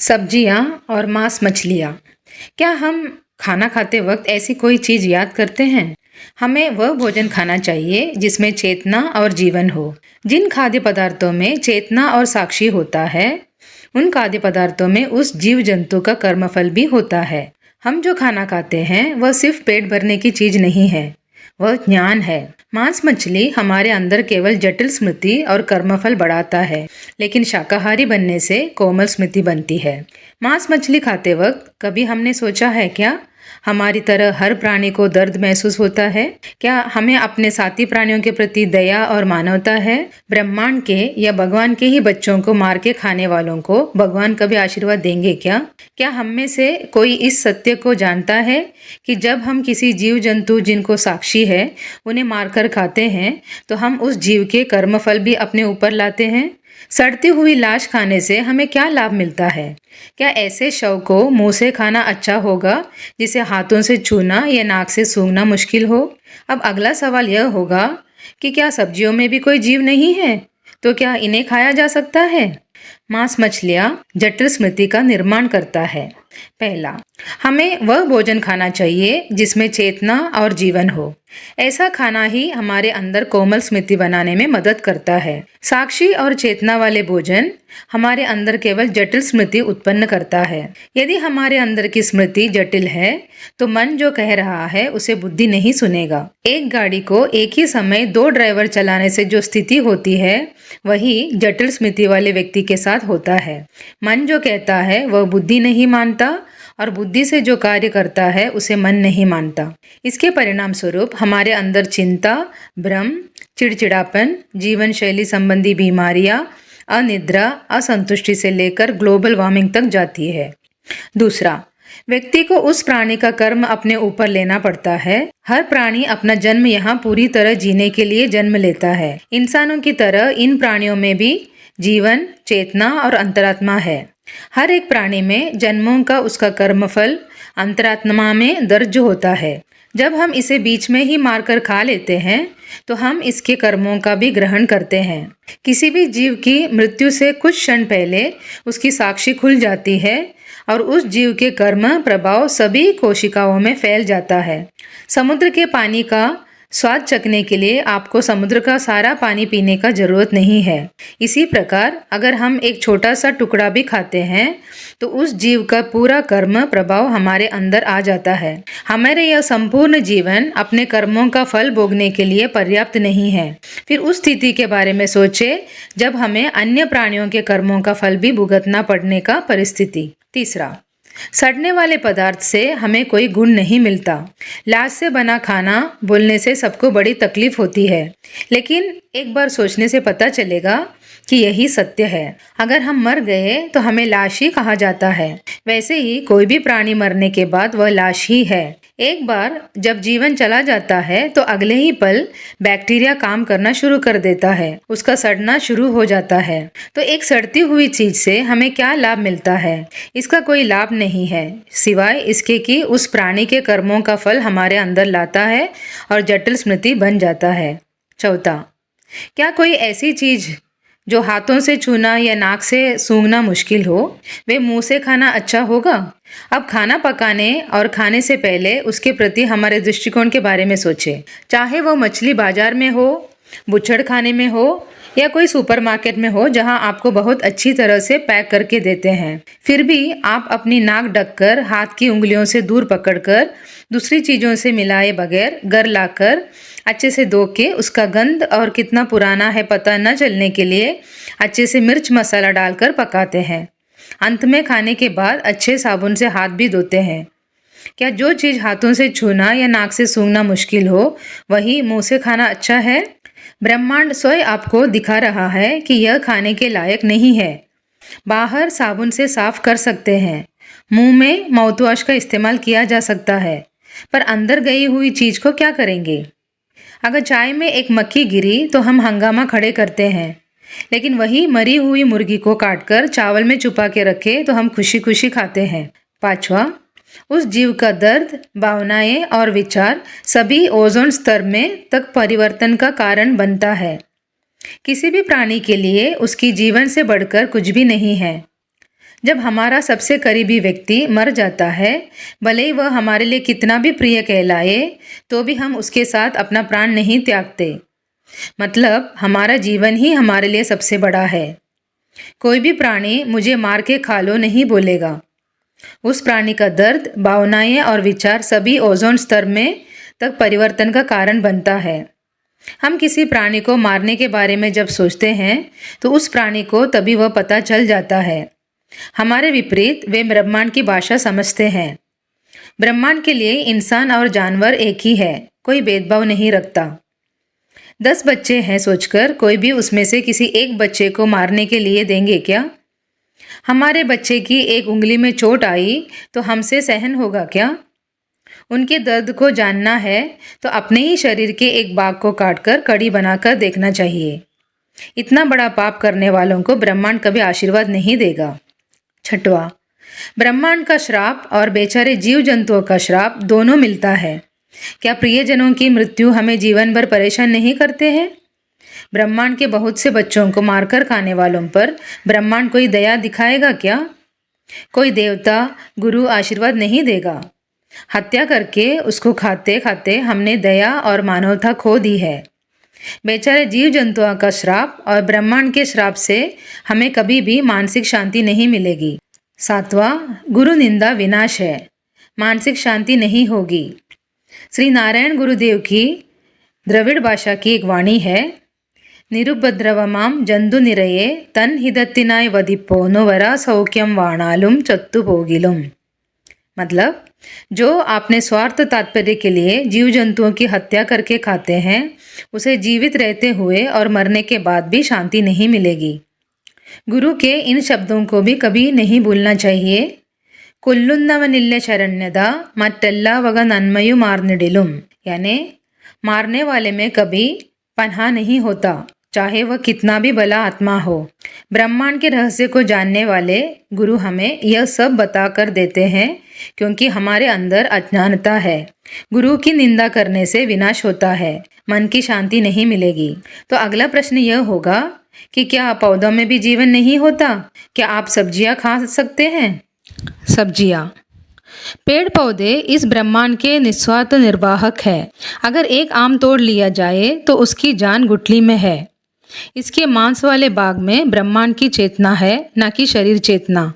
सब्जियाँ और मांस मछलियाँ। क्या हम खाना खाते वक्त ऐसी कोई चीज़ याद करते हैं? हमें वह भोजन खाना चाहिए जिसमें चेतना और जीवन हो। जिन खाद्य पदार्थों में चेतना और साक्षी होता है, उन खाद्य पदार्थों में उस जीव जंतु का कर्मफल भी होता है। हम जो खाना खाते हैं वह सिर्फ पेट भरने की चीज नहीं है, वह ज्ञान है। मांस मछली हमारे अंदर केवल जटिल स्मृति और कर्मफल बढ़ाता है, लेकिन शाकाहारी बनने से कोमल स्मृति बनती है। मांस मछली खाते वक्त कभी हमने सोचा है क्या, हमारी तरह हर प्राणी को दर्द महसूस होता है? क्या हमें अपने साथी प्राणियों के प्रति दया और मानवता है? ब्रह्मांड के या भगवान के ही बच्चों को मार के खाने वालों को भगवान कभी आशीर्वाद देंगे क्या? क्या हम में से कोई इस सत्य को जानता है कि जब हम किसी जीव जंतु जिनको साक्षी है उन्हें मारकर खाते हैं तो हम उस जीव के कर्मफल भी अपने ऊपर लाते हैं? सड़ती हुई लाश खाने से हमें क्या लाभ मिलता है? क्या ऐसे शव को मुंह से खाना अच्छा होगा जिसे हाथों से छूना या नाक से सूंघना मुश्किल हो? अब अगला सवाल यह होगा कि क्या सब्जियों में भी कोई जीव नहीं है, तो क्या इन्हें खाया जा सकता है? मांस मछलियाँ जटिल स्मृति का निर्माण करता है। पहला, हमें वह भोजन खाना चाहिए जिसमें चेतना और जीवन हो। ऐसा खाना ही हमारे अंदर कोमल स्मृति बनाने में मदद करता है। साक्षी और चेतना वाले भोजन हमारे अंदर केवल जटिल स्मृति उत्पन्न करता है। यदि हमारे अंदर की स्मृति जटिल है तो मन जो कह रहा है उसे बुद्धि नहीं सुनेगा। एक गाड़ी को एक ही समय दो ड्राइवर चलाने से जो स्थिति होती है वही जटिल स्मृति वाले व्यक्ति के साथ होता है। मन जो कहता है वह बुद्धि नहीं मानता और बुद्धि से जो कार्य करता है उसे मन नहीं मानता। इसके परिणाम स्वरूप हमारे अंदर चिंता, भ्रम, चिड़चिड़ापन, जीवन शैली संबंधी बीमारियां, अनिद्रा, असंतुष्टि से लेकर ग्लोबल वार्मिंग तक जाती है। दूसरा, व्यक्ति को उस प्राणी का कर्म अपने ऊपर लेना पड़ता है। हर प्राणी अपना जन्म यहाँ पूरी तरह जीने के लिए जन्म लेता है। इंसानों की तरह इन प्राणियों में भी जीवन, चेतना और अंतरात्मा है। हर एक प्राणी में जन्मों का उसका कर्मफल अंतरात्मा में दर्ज होता है। जब हम इसे बीच में ही मारकर खा लेते हैं तो हम इसके कर्मों का भी ग्रहण करते हैं। किसी भी जीव की मृत्यु से कुछ क्षण पहले उसकी साक्षी खुल जाती है और उस जीव के कर्म प्रभाव सभी कोशिकाओं में फैल जाता है। समुद्र के पानी का स्वाद चखने के लिए आपको समुद्र का सारा पानी पीने का जरूरत नहीं है। इसी प्रकार अगर हम एक छोटा सा टुकड़ा भी खाते हैं तो उस जीव का पूरा कर्म प्रभाव हमारे अंदर आ जाता है। हमारे यह संपूर्ण जीवन अपने कर्मों का फल भोगने के लिए पर्याप्त नहीं है। फिर उस स्थिति के बारे में सोचे जब हमें अन्य प्राणियों के कर्मों का फल भी भुगतना पड़ने का परिस्थिति। तीसरा, सड़ने वाले पदार्थ से हमें कोई गुण नहीं मिलता। लाश से बना खाना बोलने से सबको बड़ी तकलीफ होती है, लेकिन एक बार सोचने से पता चलेगा कि यही सत्य है। अगर हम मर गए तो हमें लाश ही कहा जाता है। वैसे ही कोई भी प्राणी मरने के बाद वह लाश ही है। एक बार जब जीवन चला जाता है तो अगले ही पल बैक्टीरिया काम करना शुरू कर देता है, उसका सड़ना शुरू हो जाता है। तो एक सड़ती हुई चीज से हमें क्या लाभ मिलता है? इसका कोई लाभ नहीं है, सिवाय इसके कि उस प्राणी के कर्मों का फल हमारे अंदर लाता है और जटिल स्मृति बन जाता है। चौथा, क्या कोई ऐसी चीज जो हाथों से छूना या नाक से सूंघना मुश्किल हो, वे मुंह से खाना अच्छा होगा? अब खाना पकाने और खाने से पहले उसके प्रति हमारे दृष्टिकोण के बारे में सोचें। चाहे वो मछली बाजार में हो, बुच्छड़ खाने में हो या कोई सुपरमार्केट में हो जहां आपको बहुत अच्छी तरह से पैक करके देते हैं, फिर भी आप अपनी नाक ढककर हाथ की उंगलियों से दूर पकड़कर दूसरी चीजों से मिलाए बगैर घर लाकर अच्छे से धो के उसका गंध और कितना पुराना है पता न चलने के लिए अच्छे से मिर्च मसाला डालकर पकाते हैं। अंत में खाने के बाद अच्छे साबुन से हाथ भी धोते हैं। क्या जो चीज हाथों से छूना या नाक से सूंघना मुश्किल हो वही मुंह से खाना अच्छा है? ब्रह्मांड स्वयं आपको दिखा रहा है कि यह खाने के लायक नहीं है। बाहर साबुन से साफ कर सकते हैं, मुंह में माउथवॉश का इस्तेमाल किया जा सकता है, पर अंदर गई हुई चीज को क्या करेंगे? अगर चाय में एक मक्खी गिरी तो हम हंगामा खड़े करते हैं, लेकिन वही मरी हुई मुर्गी को काटकर चावल में छुपा के रखे तो हम खुशी खुशी खाते हैं। पांचवा, उस जीव का दर्द, भावनाएं और विचार सभी ओजोन स्तर में तक परिवर्तन का कारण बनता है। किसी भी प्राणी के लिए उसकी जीवन से बढ़कर कुछ भी नहीं है। जब हमारा सबसे करीबी व्यक्ति मर जाता है, भले ही वह हमारे लिए कितना भी प्रिय कहलाए, तो भी हम उसके साथ अपना प्राण नहीं त्यागते। मतलब हमारा जीवन ही हमारे लिए सबसे बड़ा है। कोई भी प्राणी मुझे मार के खा लो नहीं बोलेगा। उस प्राणी का दर्द, भावनाएं और विचार सभी ओजोन स्तर में तक परिवर्तन का कारण बनता है। हम किसी प्राणी को मारने के बारे में जब सोचते हैं तो उस प्राणी को तभी वह पता चल जाता है। हमारे विपरीत वे ब्रह्मांड की भाषा समझते हैं। ब्रह्मांड के लिए इंसान और जानवर एक ही है, कोई भेदभाव नहीं रखता। 10 बच्चे हैं सोचकर कोई भी उसमें से किसी एक बच्चे को मारने के लिए देंगे क्या? हमारे बच्चे की एक उंगली में चोट आई तो हमसे सहन होगा क्या? उनके दर्द को जानना है तो अपने ही शरीर के एक भाग को काटकर कड़ी बनाकर देखना चाहिए। इतना बड़ा पाप करने वालों को ब्रह्मांड कभी आशीर्वाद नहीं देगा। 6वां, ब्रह्मांड का श्राप और बेचारे जीव जंतुओं का श्राप दोनों मिलता है। क्या प्रियजनों की मृत्यु हमें जीवन भर परेशान नहीं करते हैं? ब्रह्मांड के बहुत से बच्चों को मारकर खाने वालों पर ब्रह्मांड कोई दया दिखाएगा क्या? कोई देवता गुरु आशीर्वाद नहीं देगा। हत्या करके उसको खाते खाते हमने दया और मानवता खो दी है। बेचारे जीव जंतुओं का श्राप और ब्रह्मांड के श्राप से हमें कभी भी मानसिक शांति नहीं मिलेगी। 7वां, गुरु निंदा विनाश है, मानसिक शांति नहीं होगी। श्री नारायण गुरुदेव की द्रविड़ भाषा की एक वाणी है, निरुपद्रवमाम जंतु निरये तन हिदत्तिनाय वदिप्पोनु वरा सौख्यम वाणालुम चत्तु पोगिलुम। मतलब जो आपने स्वार्थ तात्पर्य के लिए जीव जंतुओं की हत्या करके खाते हैं, उसे जीवित रहते हुए और मरने के बाद भी शांति नहीं मिलेगी। गुरु के इन शब्दों को भी कभी नहीं भूलना चाहिए। कुल्लुन्नवनिल्ले शरण्यदा मट्टेल्ला वग नन्मयु मार्निडिलुम, यानी मारने वाले में कभी पनाह नहीं होता, चाहे वह कितना भी भला आत्मा हो। ब्रह्मांड के रहस्य को जानने वाले गुरु हमें यह सब बता कर देते हैं क्योंकि हमारे अंदर अज्ञानता है। गुरु की निंदा करने से विनाश होता है, मन की शांति नहीं मिलेगी। तो अगला प्रश्न यह होगा कि क्या पौधों में भी जीवन नहीं होता? क्या आप सब्जियां खा सकते हैं? सब्जियां, पेड़ पौधे इस ब्रह्मांड के निस्वार्थ निर्वाहक है। अगर एक आम तोड़ लिया जाए तो उसकी जान गुठली में है। इसके मांस वाले भाग में ब्रह्मांड की चेतना है, न कि शरीर चेतना।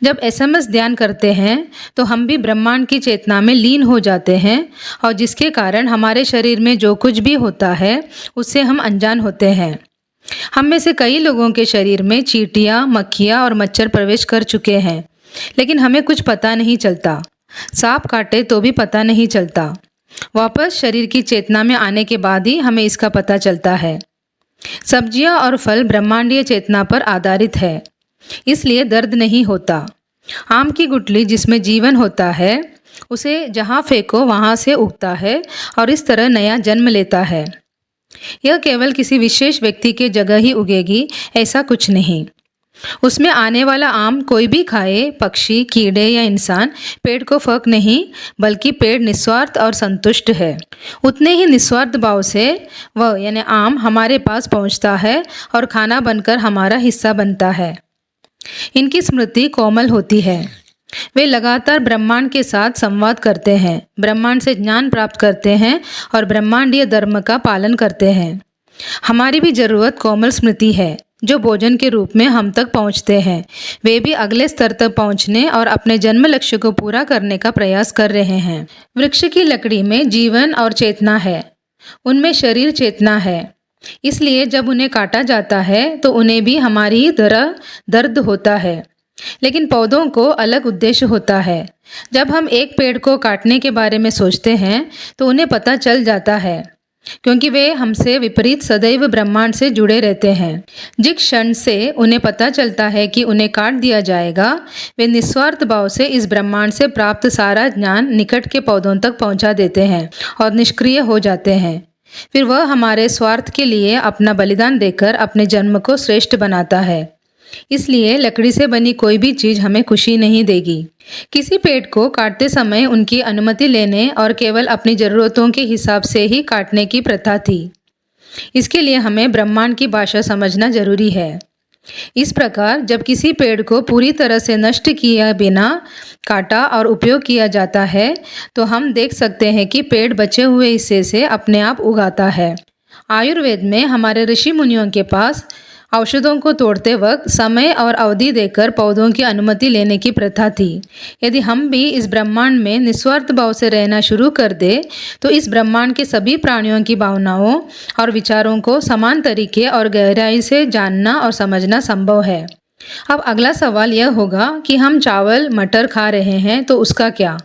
जब एसएमएस ध्यान करते हैं तो हम भी ब्रह्मांड की चेतना में लीन हो जाते हैं और जिसके कारण हमारे शरीर में जो कुछ भी होता है उससे हम अनजान होते हैं। हम में से कई लोगों के शरीर में चींटियां, मक्खियां और मच्छर प्रवेश कर चुके हैं, लेकिन हमें कुछ पता नहीं चलता। सांप काटे तो भी पता नहीं चलता। वापस शरीर की चेतना में आने के बाद ही हमें इसका पता चलता है। सब्जियां और फल ब्रह्मांडीय चेतना पर आधारित है, इसलिए दर्द नहीं होता। आम की गुठली जिसमें जीवन होता है उसे जहाँ फेंको वहाँ से उगता है और इस तरह नया जन्म लेता है। यह केवल किसी विशेष व्यक्ति के जगह ही उगेगी, ऐसा कुछ नहीं। उसमें आने वाला आम कोई भी खाए, पक्षी, कीड़े या इंसान, पेड़ को फर्क नहीं, बल्कि पेड़ निस्वार्थ और संतुष्ट है। उतने ही निस्वार्थ भाव से वह यानी आम हमारे पास पहुंचता है और खाना बनकर हमारा हिस्सा बनता है। इनकी स्मृति कोमल होती है। वे लगातार ब्रह्मांड के साथ संवाद करते हैं, ब्रह्मांड से ज्ञान प्राप्त करते हैं और ब्रह्मांडीय धर्म का पालन करते हैं। हमारी भी जरूरत कोमल स्मृति है जो भोजन के रूप में हम तक पहुंचते हैं। वे भी अगले स्तर तक पहुंचने और अपने जन्म लक्ष्य को पूरा करने का प्रयास कर रहे हैं। वृक्ष की लकड़ी में जीवन और चेतना है, उनमें शरीर चेतना है, इसलिए जब उन्हें काटा जाता है तो उन्हें भी हमारी ही तरह दर्द होता है। लेकिन पौधों को अलग उद्देश्य होता है। जब हम एक पेड़ को काटने के बारे में सोचते हैं तो उन्हें पता चल जाता है, क्योंकि वे हमसे विपरीत सदैव ब्रह्मांड से जुड़े रहते हैं। जिस क्षण से उन्हें पता चलता है कि उन्हें काट दिया जाएगा, वे निस्वार्थ भाव से इस ब्रह्मांड से प्राप्त सारा ज्ञान निकट के पौधों तक पहुंचा देते हैं और निष्क्रिय हो जाते हैं। फिर वह हमारे स्वार्थ के लिए अपना बलिदान देकर अपने जन्म को श्रेष्ठ बनाता है। इसलिए लकड़ी से बनी कोई भी चीज़ हमें खुशी नहीं देगी। किसी पेड़ को काटते समय उनकी अनुमति लेने और केवल अपनी ज़रूरतों के हिसाब से ही काटने की प्रथा थी। इसके लिए हमें ब्रह्मांड की भाषा समझना जरूरी है। इस प्रकार जब किसी पेड़ को पूरी तरह से नष्ट किए बिना काटा और उपयोग किया जाता है, तो हम देख सकते हैं कि पेड़ बचे हुए हिस्से से अपने आप उगाता है। आयुर्वेद में हमारे ऋषि मुनियों के पास औषधों को तोड़ते वक्त समय और अवधि देकर पौधों की अनुमति लेने की प्रथा थी। यदि हम भी इस ब्रह्मांड में निस्वार्थ भाव से रहना शुरू कर दे, तो इस ब्रह्मांड के सभी प्राणियों की भावनाओं और विचारों को समान तरीके और गहराई से जानना और समझना संभव है। अब अगला सवाल यह होगा कि हम चावल मटर खा रहे हैं, तो उसका क्या?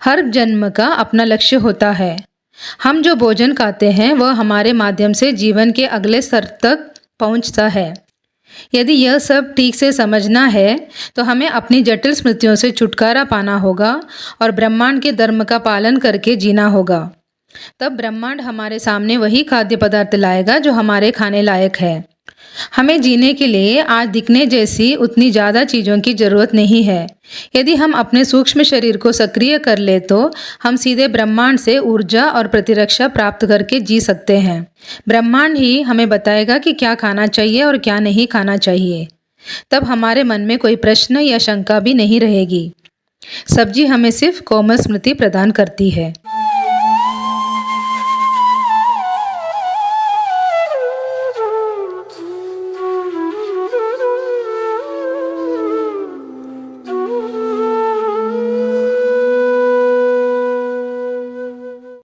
हर जन्म का अपना लक्ष्य होता है। हम जो भोजन खाते हैं वह हमारे माध्यम से जीवन के अगले स्तर तक पहुंचता है। यदि यह सब ठीक से समझना है, तो हमें अपनी जटिल स्मृतियों से छुटकारा पाना होगा और ब्रह्मांड के धर्म का पालन करके जीना होगा। तब ब्रह्मांड हमारे सामने वही खाद्य पदार्थ लाएगा जो हमारे खाने लायक है। हमें जीने के लिए आज दिखने जैसी उतनी ज़्यादा चीज़ों की ज़रूरत नहीं है। यदि हम अपने सूक्ष्म शरीर को सक्रिय कर ले, तो हम सीधे ब्रह्मांड से ऊर्जा और प्रतिरक्षा प्राप्त करके जी सकते हैं। ब्रह्मांड ही हमें बताएगा कि क्या खाना चाहिए और क्या नहीं खाना चाहिए। तब हमारे मन में कोई प्रश्न या शंका भी नहीं रहेगी। सब्जी हमें सिर्फ कोमल स्मृति प्रदान करती है।